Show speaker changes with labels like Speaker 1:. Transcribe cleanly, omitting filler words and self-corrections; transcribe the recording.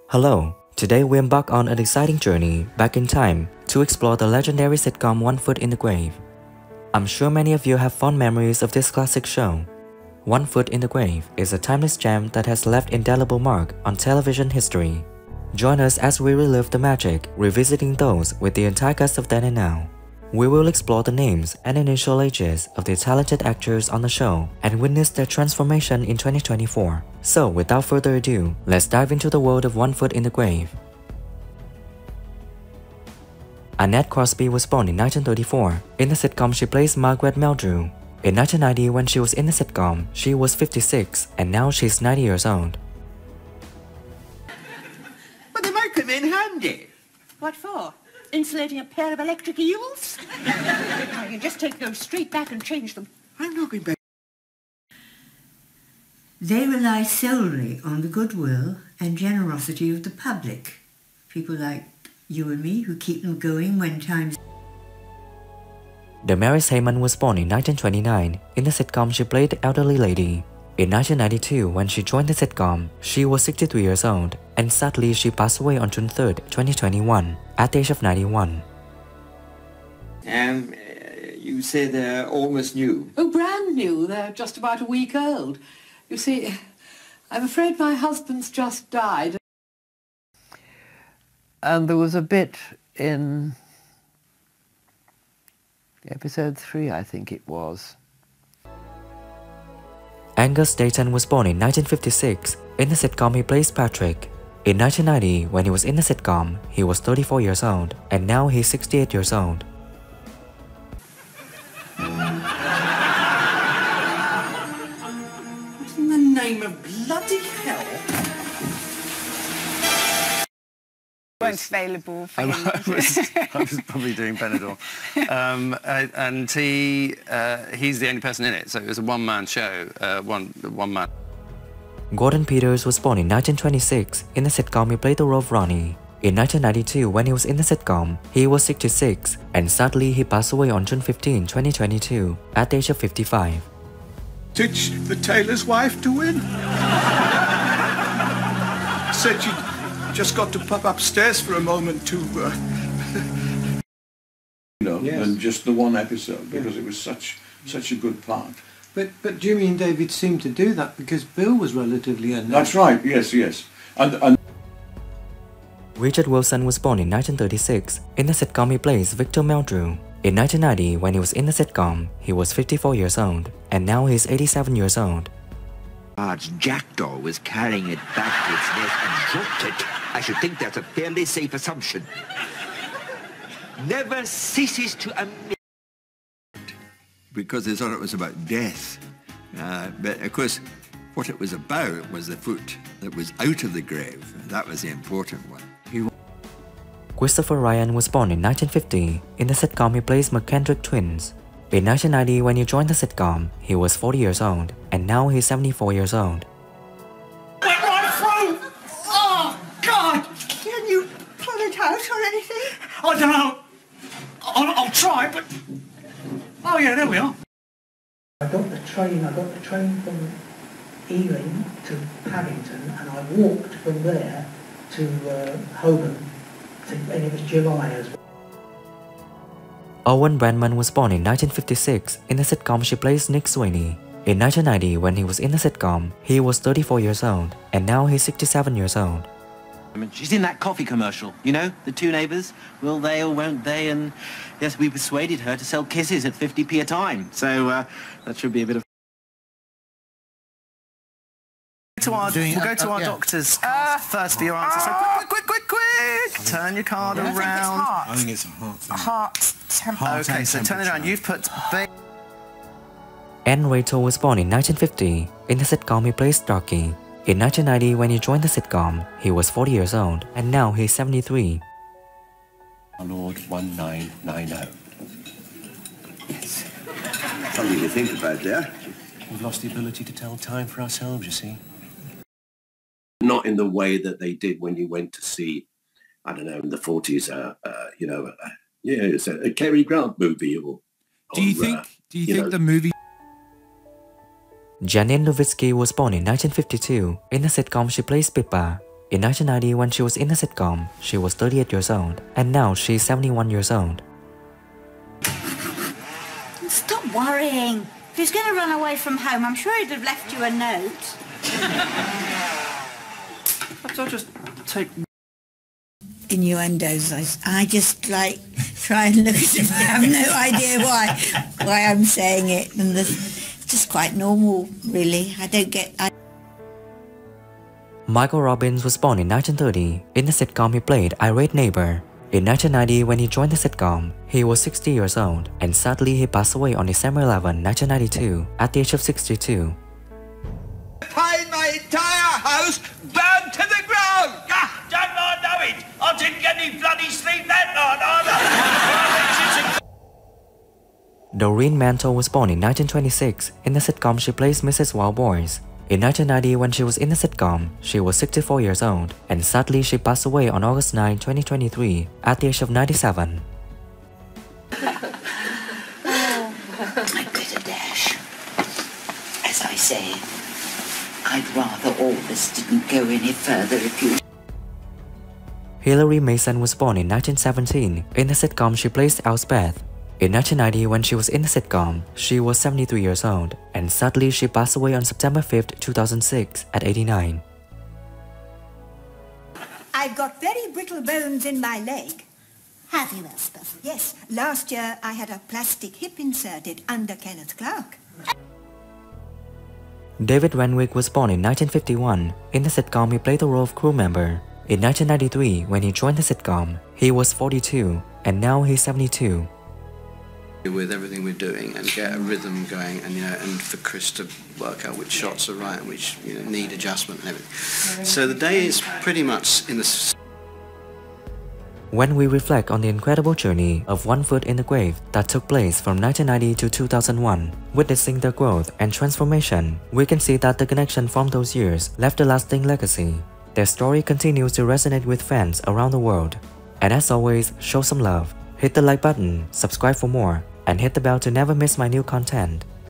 Speaker 1: Hello, today we embark on an exciting journey back in time to explore the legendary sitcom One Foot in the Grave. I'm sure many of you have fond memories of this classic show. One Foot in the Grave is a timeless gem that has left indelible mark on television history. Join us as we relive the magic, revisiting those with the entire cast of then and now. We will explore the names and initial ages of the talented actors on the show and witness their transformation in 2024. So without further ado, let's dive into the world of One Foot in the Grave. Anette Crosby was born in 1934. In the sitcom, she plays Margret Hon. In 1990, when she was in the sitcom, she was 56 and now she's 90 years old.
Speaker 2: But they might come in handy.
Speaker 3: What for? Insulating a pair of electric eels? I can just take those straight back and change them.
Speaker 2: I'm not going back.
Speaker 4: They rely solely on the goodwill and generosity of the public. People like you and me who keep them going when times...
Speaker 1: Damaris Heyman was born in 1929. In the sitcom, she played the elderly lady. In 1992, when she joined the sitcom, she was 63 years old, and sadly she passed away on June 3, 2021, at the age of 91.
Speaker 2: You say they're almost new?
Speaker 5: Oh, brand new. They're just about a week old. You see, I'm afraid my husband's just died.
Speaker 6: And there was a bit in episode 3, I think it was.
Speaker 1: Angus Dayton was born in 1956. In the sitcom, he plays Patrick. In 1990, when he was in the sitcom, he was 34 years old, and now he's 68 years old.
Speaker 2: What in the name of bloody hell?
Speaker 7: Weren't available for him.
Speaker 8: I was probably doing Benidorm. And he's the only person in it, so it was a one-man show, one man.
Speaker 1: Gordon Peters was born in 1926. In the sitcom, he played the role of Ronnie. In 1992, when he was in the sitcom, he was 66, and sadly he passed away on June 15, 2022, at the age of 55.
Speaker 9: Teach the tailor's wife to win. Said she just got to pop upstairs for a moment to,
Speaker 10: yes. And just the one episode, because it was such a good part.
Speaker 11: But Jimmy and David seemed to do that because Bill was relatively unknown.
Speaker 10: That's right, yes. And
Speaker 1: Richard Wilson was born in 1936. In the sitcom, he plays Victor Meldrew. In 1990, when he was in the sitcom, he was 54 years old, and now he's 87 years old.
Speaker 2: Large jackdaw was carrying it back to its nest and dropped it. I should think that's a fairly safe assumption. Never ceases to amaze.
Speaker 12: Because they thought it was about death. But of course, what it was about was the foot that was out of the grave. That was the important one.
Speaker 1: Christopher Ryan was born in 1950. In the sitcom, he plays McKendrick twins. In 1990, when he joined the sitcom, he was 40 years old, and now he's 74 years old.
Speaker 2: Went right through! Oh, God! Can you pull it out or anything? I don't know. I'll try, but... Oh, yeah, there we are.
Speaker 13: I got the train from Ealing to Paddington, and I walked from there to Holborn, and it was July as well.
Speaker 1: Owen Brennan was born in 1956. In the sitcom, she plays Nick Sweeney. In 1990, when he was in the sitcom, he was 34 years old, and now he's 67 years old.
Speaker 14: She's in that coffee commercial, you know, the two neighbours. Will they or won't they? And yes, we persuaded her to sell kisses at 50p a time. So that should be a bit of...
Speaker 15: We'll go to our doctors first for your answer. So quick! Turn your card around.
Speaker 7: I think it's heart.
Speaker 15: Okay, so turn it around. You've put...
Speaker 1: Anne Rachel was born in 1950. In the sitcom, he plays Starkey. In 1990, when he joined the sitcom, he was 40 years old, and now he's 73.
Speaker 16: Lord 1990.
Speaker 12: Yes. Something to think about there.
Speaker 16: We've lost the ability to tell time for ourselves, you see. Not in the way that they did when you went to see, I don't know, in the 40s, it's a Cary Grant movie.
Speaker 17: Do you think the movie...
Speaker 1: Janine Noyes was born in 1952. In the sitcom, she plays Pippa. In 1990, when she was in the sitcom, she was 38 years old, and now she's 71 years old.
Speaker 18: Stop worrying. If he's going to run away from home, I'm sure he'd have left you a note.
Speaker 15: I'll just take...
Speaker 4: Innuendos. I just like try and look as if I have no idea why I'm saying it, and it's just quite normal, really. I don't get...
Speaker 1: Michael Robbins was born in 1930. In the sitcom, he played irate neighbor. In 1990, when he joined the sitcom, he was 60 years old, and sadly he passed away on December 11, 1992, at the age of 62.
Speaker 2: Paid my entire house burned to the ground! Ah, don't I know it? I didn't get any bloody sleep that night either!
Speaker 1: Doreen Mantle was born in 1926. In the sitcom, she plays Mrs. Wild Boys. In 1990, when she was in the sitcom, she was 64 years old, and sadly she passed away on August 9, 2023, at the age of 97.
Speaker 18: I'd better dash. As I say, I'd rather all this didn't go any further if you...
Speaker 1: Hilary Mason was born in 1917. In the sitcom, she plays Elspeth. In 1990, when she was in the sitcom, she was 73 years old, and sadly she passed away on September 5, 2006, at 89.
Speaker 19: I've got very brittle bones in my leg.
Speaker 18: Have you, Elspeth?
Speaker 19: Yes, last year I had a plastic hip inserted under Kenneth Clark.
Speaker 1: David Renwick was born in 1951. In the sitcom, he played the role of crew member. In 1993, when he joined the sitcom, he was 42, and now he's 72.
Speaker 8: With everything we're doing and get a rhythm going, and and for Chris to work out which shots are right and which need adjustment and everything. So the day is pretty much in the...
Speaker 1: When we reflect on the incredible journey of One Foot in the Grave that took place from 1990 to 2001, witnessing their growth and transformation, we can see that the connection from those years left a lasting legacy. Their story continues to resonate with fans around the world. And as always, show some love. Hit the like button, subscribe for more, and hit the bell to never miss my new content.